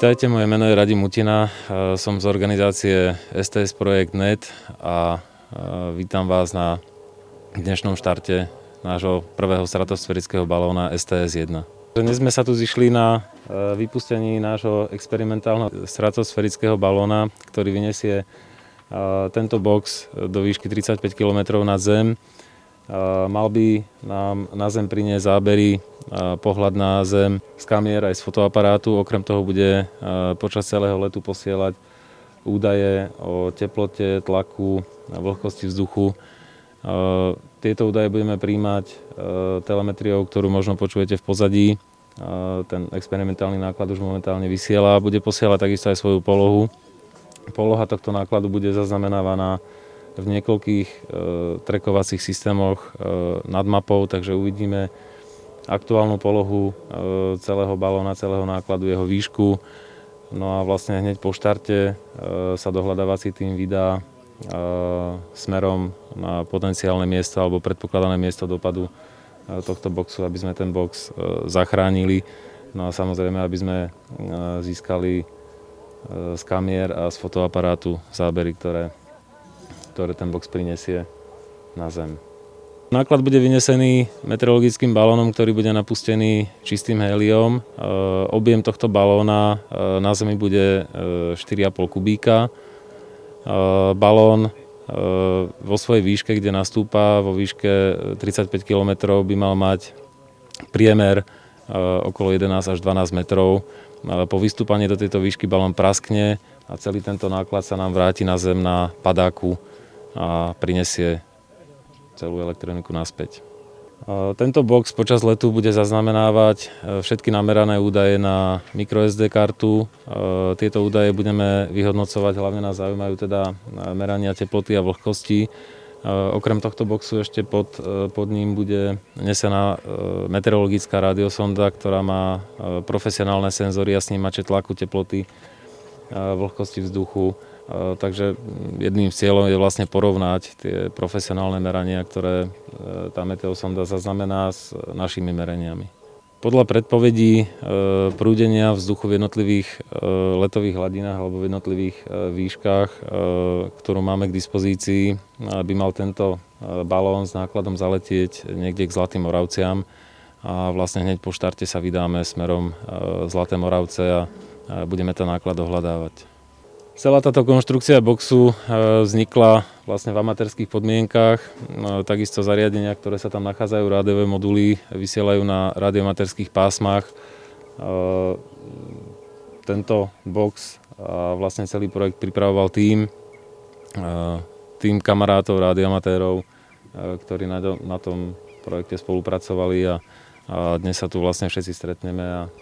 Vítajte, moje meno je Radim Mutina, som z organizácie STS Projekt Net a vítam vás na dnešnom štarte nášho prvého stratosférického balóna STS-1. Dnes sme sa tu zišli na vypustení nášho experimentálneho stratosférického balóna, ktorý vyniesie tento box do výšky 35 km nad zem. Mal by nám na zem priniesť zábery, pohľad na zem z kamier aj z fotoaparátu. Okrem toho bude počas celého letu posielať údaje o teplote, tlaku, vlhkosti vzduchu. Tieto údaje budeme prijímať telemetriou, ktorú možno počujete v pozadí. Ten experimentálny náklad už momentálne vysiela. Bude posielať takisto aj svoju polohu. Poloha tohto nákladu bude zaznamenávaná v niekoľkých trackovacích systémoch nad mapou, takže uvidíme aktuálnu polohu celého balóna, celého nákladu, jeho výšku. No a vlastne hneď po štarte sa dohľadávací tým vydá smerom na potenciálne miesto alebo predpokladané miesto dopadu tohto boxu, aby sme ten box zachránili. No a samozrejme, aby sme získali z kamier a z fotoaparátu zábery, ktoré ten box prinesie na zem. Náklad bude vynesený meteorologickým balónom, ktorý bude napustený čistým héliom. Objem tohto balóna na zemi bude 4,5 kubíka. Balón vo svojej výške, kde nastúpa vo výške 35 km, by mal mať priemer okolo 11 až 12 metrov. Po vystúpaní do tejto výšky balón praskne a celý tento náklad sa nám vráti na zem na padáku a prinesie celú elektroniku naspäť. Tento box počas letu bude zaznamenávať všetky namerané údaje na microSD kartu. Tieto údaje budeme vyhodnocovať, hlavne nás zaujímajú teda merania teploty a vlhkosti. Okrem tohto boxu ešte pod ním bude nesená meteorologická radiosonda, ktorá má profesionálne senzory a snímače tlaku, teploty, vlhkosti vzduchu. Takže jedným z cieľov je vlastne porovnať tie profesionálne merania, ktoré tá meteosonda zaznamená s našimi meraniami. Podľa predpovedí prúdenia vzduchu v jednotlivých letových hladinách alebo v jednotlivých výškach, ktorú máme k dispozícii, by mal tento balón s nákladom zaletieť niekde k Zlatým Moravciam a vlastne hneď po štarte sa vydáme smerom Zlaté Moravce a budeme ten náklad dohľadávať. Celá táto konštrukcia boxu vznikla vlastne v amatérských podmienkách. Takisto zariadenia, ktoré sa tam nachádzajú, rádiové moduly, vysielajú na radioamatérskych pásmach. Tento box a vlastne celý projekt pripravoval tým kamarátov, radioamatérov, ktorí na tom projekte spolupracovali a dnes sa tu vlastne všetci stretneme a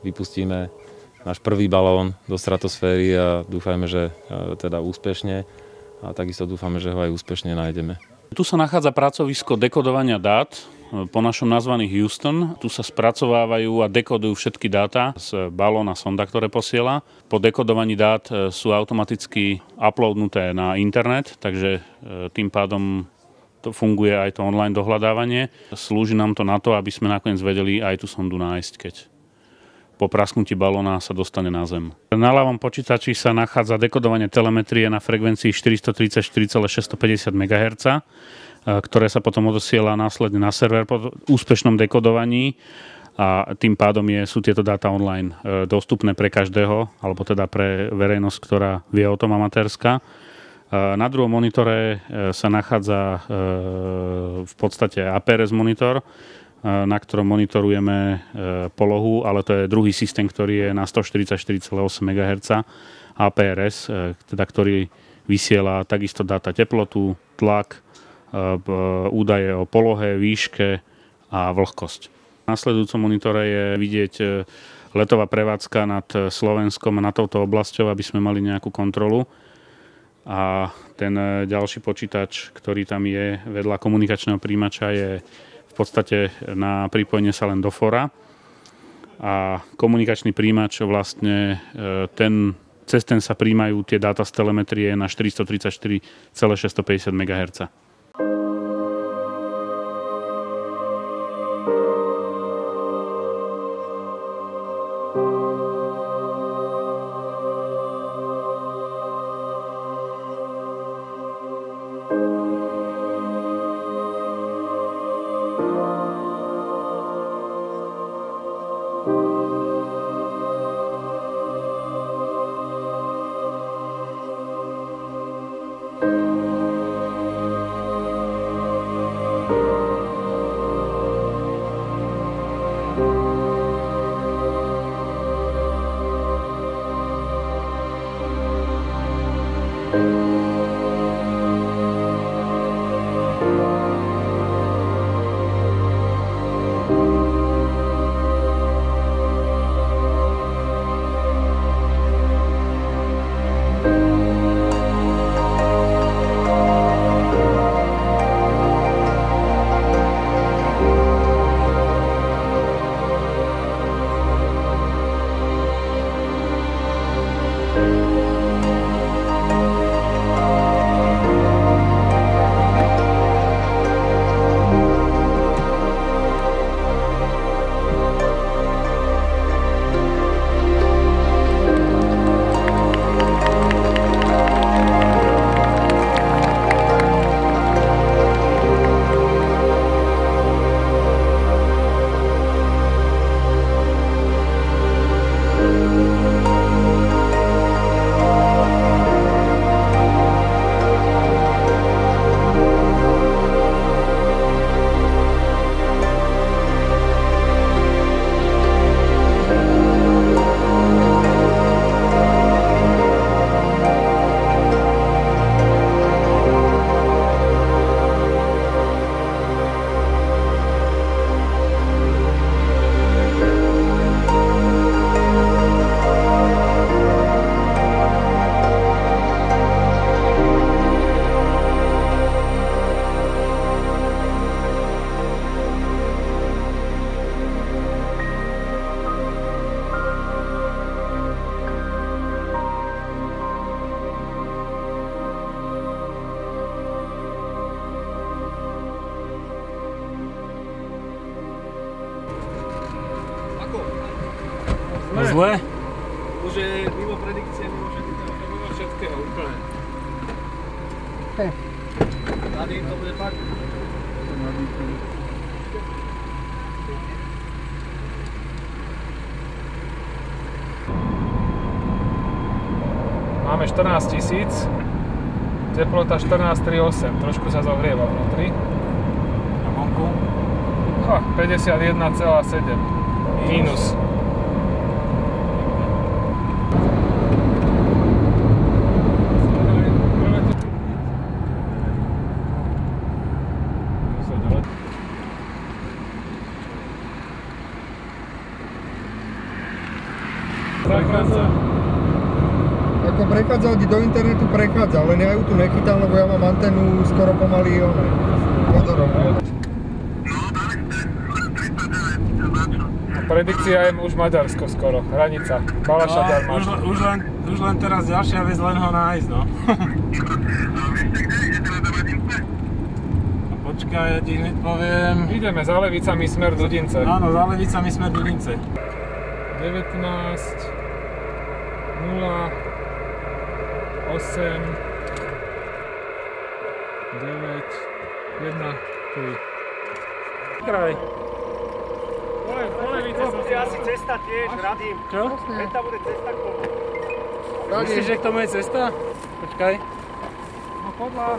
vypustíme náš prvý balón do stratosféry a dúfajme, že teda úspešne a takisto dúfame, že ho aj úspešne nájdeme. Tu sa nachádza pracovisko dekodovania dát, po našom nazvaný Houston. Tu sa spracovávajú a dekodujú všetky dáta z balóna sonda, ktoré posiela. Po dekodovaní dát sú automaticky uploadnuté na internet, takže tým pádom to funguje aj to online dohľadávanie. Slúži nám to na to, aby sme nakoniec vedeli aj tú sondu nájsť, keď po prasknutí balóna sa dostane na zem. Na ľavom počítači sa nachádza dekodovanie telemetrie na frekvencii 434,650 MHz, ktoré sa potom odosiela následne na server po úspešnom dekodovaní a tým pádom sú tieto dáta online dostupné pre každého, alebo teda pre verejnosť, ktorá vie o tom amatérska. Na druhom monitore sa nachádza v podstate APRS monitor, na ktorom monitorujeme polohu, ale to je druhý systém, ktorý je na 144,8 MHz APRS, teda ktorý vysiela takisto dáta teplotu, tlak, údaje o polohe, výške a vlhkosť. Na nasledujúcom monitore je vidieť letová prevádzka nad Slovenskom a nad touto oblasťou, aby sme mali nejakú kontrolu. A ten ďalší počítač, ktorý tam je vedľa komunikačného príjimača, je v podstate na pripojenie sa len do fóra. A komunikačný príjimač vlastne cez ten sa príjmajú tie dáta z telemetrie na 434,650 MHz. bude? Už je mimo predikcie, mimo všetkého úplne. Tady to bude fakt. Máme 14 000, teplota 14,38, trošku sa zohrieva vnútri. A vonku? 51,7 mínus. Ako prechádzal do internetu, prechádzal, len ja ju tu nechytal, lebo ja mám antenu skoro pomaly vodorovnú. Predikcia je už Maďarsko skoro, hranica, Balaša Darmáš. Už len teraz ďalšia vec, len ho nájsť, no. Počkaj, ja ti hneď poviem. Ideme za Levicami smer Dudince. Áno, za Levicami smer Dudince. 19, 0, 8, 9, 1, 3. Kraj. Po Levice som si Asi cesta tiež, radím. Čo? Cesta bude cesta k tomu. Myslíš, že k tomu je cesta? Počkaj. No podľa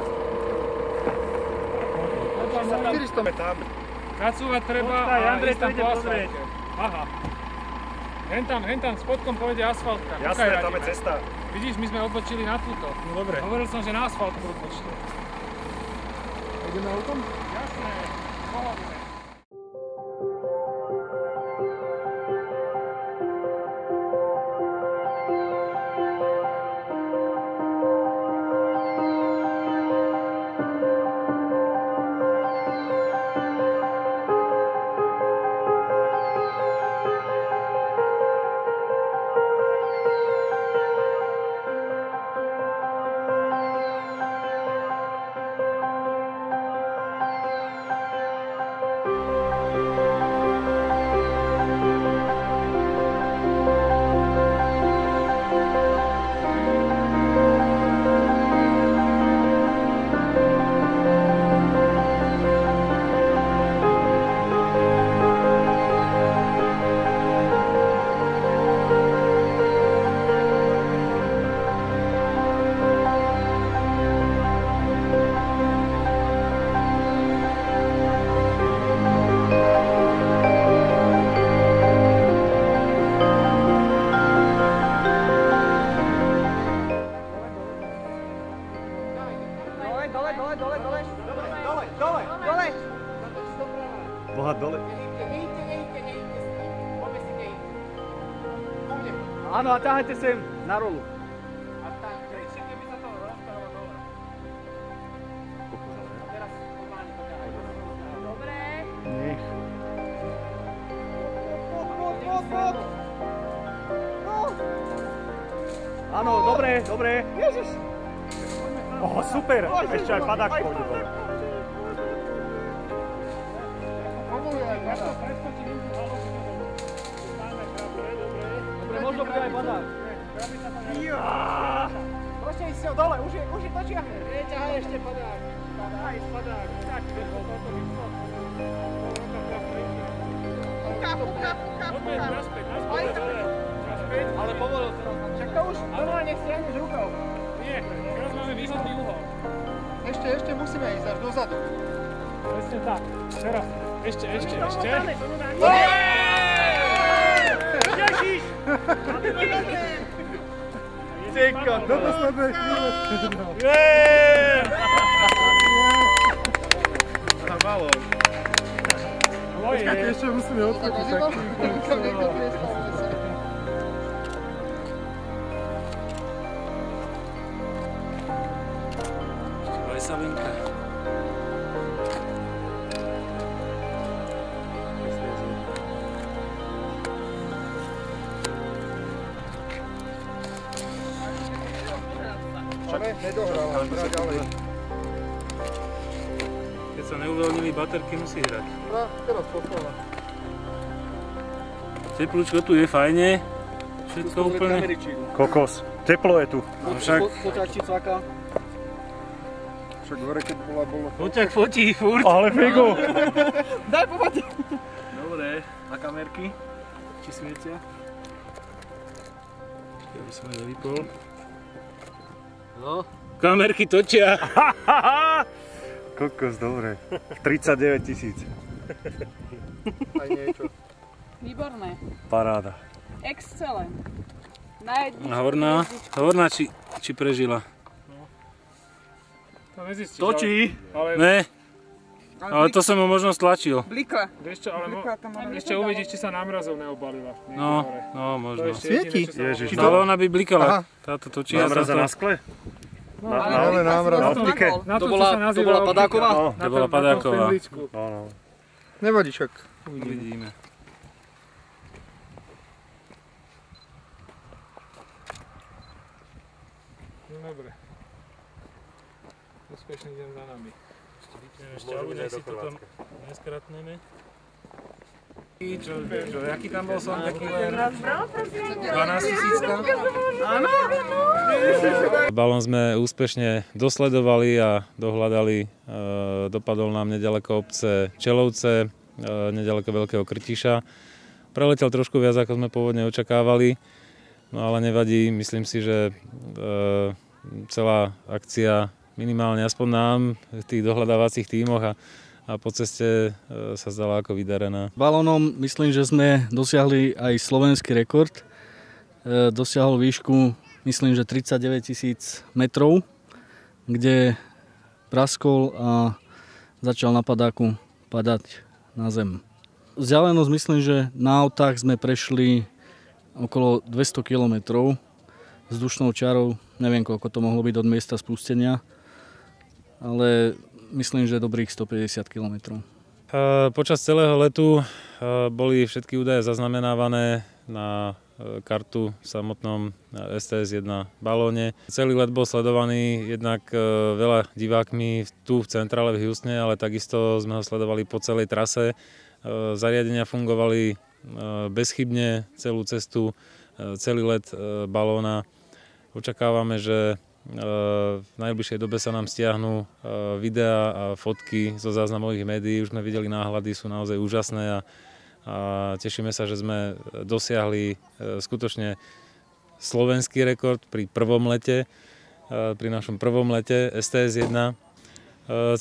Sa tam. kacúvať treba Počkaj, a Andrej ísť tam to ide po pozrieť. asfalte. Aha. Hentam spodkom pôjde asfaltka. Jasné, Tukaj tam je radíme. cesta. Vidíš, my sme odbočili na túto. No dobre. Hovoril som, že na asfaltku odbočte. Ideme autom? Jasné, pohodne. Boha dole. Áno, a ťahajte sem na rolu. Nech. Áno, dobre, dobre. Ježiš. Super, ešte aj padák pôjde dole. Dobre, možno bude aj padák. Proste ísť dole, už je dočiahne. Ťahaj ešte padák. Aj padák. Tak, toto vyšlo. Poďme naspäť. Ale povolil to. Však to už normálne stiahneš rukou. Nie, teraz máme výhodný uhol. Ešte musíme ísť až dozadu. Presne tak. Teraz. Ešte. Ježiš! Cykko, Dobre sme. Na balón. Ešte musíme odskočiť taký. Veselinka. Nedohral, hrá ďalej. Keď sa neuvoľnili baterky, musí hrať. Teraz poslala. Teplúčko tu je fajne. Všetko úplne. Kokos, teplo je tu. Však Však hore keď bolo. Foťak fotí furt. Ale figu. Daj pomaty. Dobre, a kamerky? Či svietia? Ja by som aj vypol. No, kamerky točia. Kokos, dobre. 39 000. Aj niečo. Výborné. Paráda. Excelent. Horná či prežila? To nezistíš. Točí. Ale Ne, ale to som ho možno stlačil. Blika. vieš čo, ale ešte uvidíš, či sa námrazov neobalila. No, To možno. je ešte jediné, Svieti? čo sa Ježiš, môže- No, ale ona by blikala. Aha. Táto točí. Námraza na skle? Ale návrat. Na optike? Na To čo bola- sa to nazýva bola optika. padáková? Na No, To bola tom- na tom padáková. špendlíčku. no, no. Nevadí však. Uvidíme. No dobre. Úspešný deň za nami. Ešte alebo nech si to tam neskratneme. Čo, jaký tam bol som taký len 12 000? Balón sme úspešne dosledovali a dohľadali. Dopadol nám nedaleko obce Čelovce, nedaleko Veľkého Krtiša. Preletel trošku viac, ako sme pôvodne očakávali, no ale nevadí. Myslím si, že celá akcia minimálne aspoň nám v tých dohľadávacích tímoch a po ceste sa zdala ako vydarená. Balónom myslím, že sme dosiahli aj slovenský rekord. Dosiahol výšku myslím, že 39 000 metrov, kde praskol a začal na padáku padať na zem. Vzdialenosť myslím, že na autách sme prešli okolo 200 km vzdušnou čarou. Neviem, koľko to mohlo byť od miesta spustenia, ale myslím, že dobrých 150 km. Počas celého letu boli všetky údaje zaznamenávané na kartu v samotnom STS-1 balóne. Celý let bol sledovaný jednak veľa divákmi tu v centrále v Houstone, ale takisto sme ho sledovali po celej trase. Zariadenia fungovali bezchybne celú cestu, celý let balóna. Očakávame, že v najbližšej dobe sa nám stiahnu videá a fotky zo záznamových médií. Už sme videli náhľady, sú naozaj úžasné a tešíme sa, že sme dosiahli skutočne slovenský rekord pri prvom lete, pri našom prvom lete STS-1.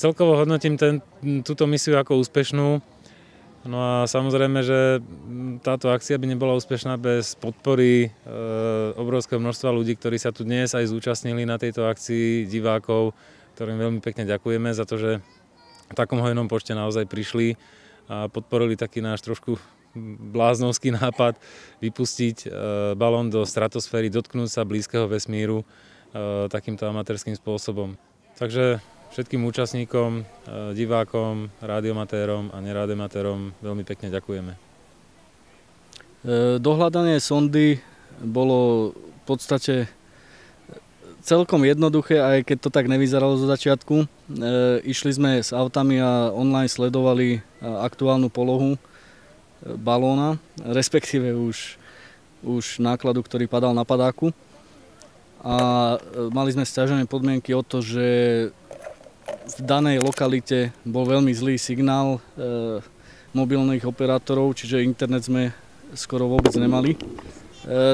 Celkovo hodnotím túto misiu ako úspešnú. No a samozrejme, že táto akcia by nebola úspešná bez podpory obrovského množstva ľudí, ktorí sa tu dnes aj zúčastnili na tejto akcii, divákov, ktorým veľmi pekne ďakujeme za to, že v takom hojnom počte naozaj prišli a podporili taký náš trošku bláznovský nápad vypustiť balón do stratosféry, dotknúť sa blízkeho vesmíru takýmto amatérským spôsobom. Takže všetkým účastníkom, divákom, rádiomatérom a nerádiomatérom veľmi pekne ďakujeme. Dohľadanie sondy bolo v podstate celkom jednoduché, aj keď to tak nevyzeralo zo začiatku. Išli sme s autami a online sledovali aktuálnu polohu balóna, respektíve už nákladu, ktorý padal na padáku. A mali sme sťažené podmienky o to, že v danej lokalite bol veľmi zlý signál mobilných operátorov, čiže internet sme skoro vôbec nemali.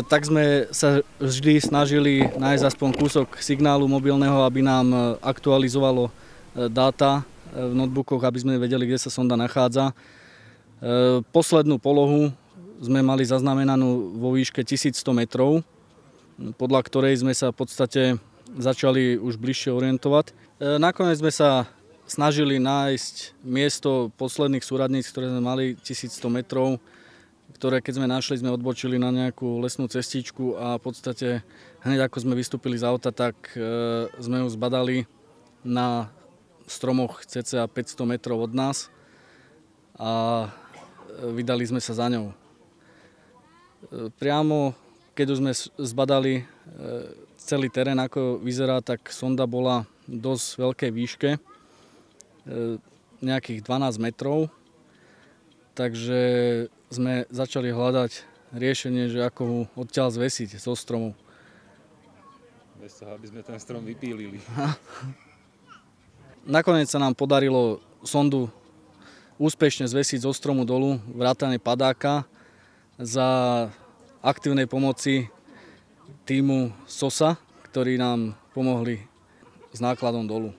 Tak sme sa vždy snažili nájsť aspoň kúsok signálu mobilného, aby nám aktualizovalo dáta v notebookoch, aby sme vedeli, kde sa sonda nachádza. Poslednú polohu sme mali zaznamenanú vo výške 1100 metrov, podľa ktorej sme sa v podstate začali už bližšie orientovať. Nakoniec sme sa snažili nájsť miesto posledných súradníc, ktoré sme mali 1100 metrov, ktoré keď sme našli, sme odbočili na nejakú lesnú cestičku a v podstate hneď ako sme vystúpili z auta, tak sme ju zbadali na stromoch cca 500 metrov od nás a vydali sme sa za ňou. Priamo, keď už sme zbadali celý terén, ako vyzerá, tak sonda bola v dosť veľkej výške, nejakých 12 metrov, takže sme začali hľadať riešenie, že ako ho odtiaľ zvesiť zo stromov. Bez toho, aby sme ten strom vypílili. Nakoniec sa nám podarilo sondu úspešne zvesiť zo stromu dolu, vrátane padáka, za aktívnej pomoci týmu SOSA, ktorí nám pomohli s nákladom dolu.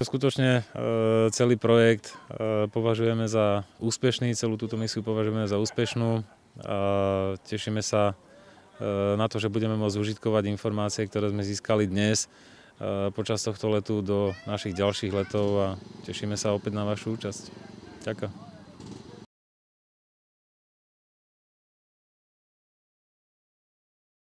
Skutočne celý projekt považujeme za úspešný, celú túto misiu považujeme za úspešnú. Tešíme sa na to, že budeme môcť užitkovať informácie, ktoré sme získali dnes počas tohto letu do našich ďalších letov a tešíme sa opäť na vašu účasť. Ďakujem.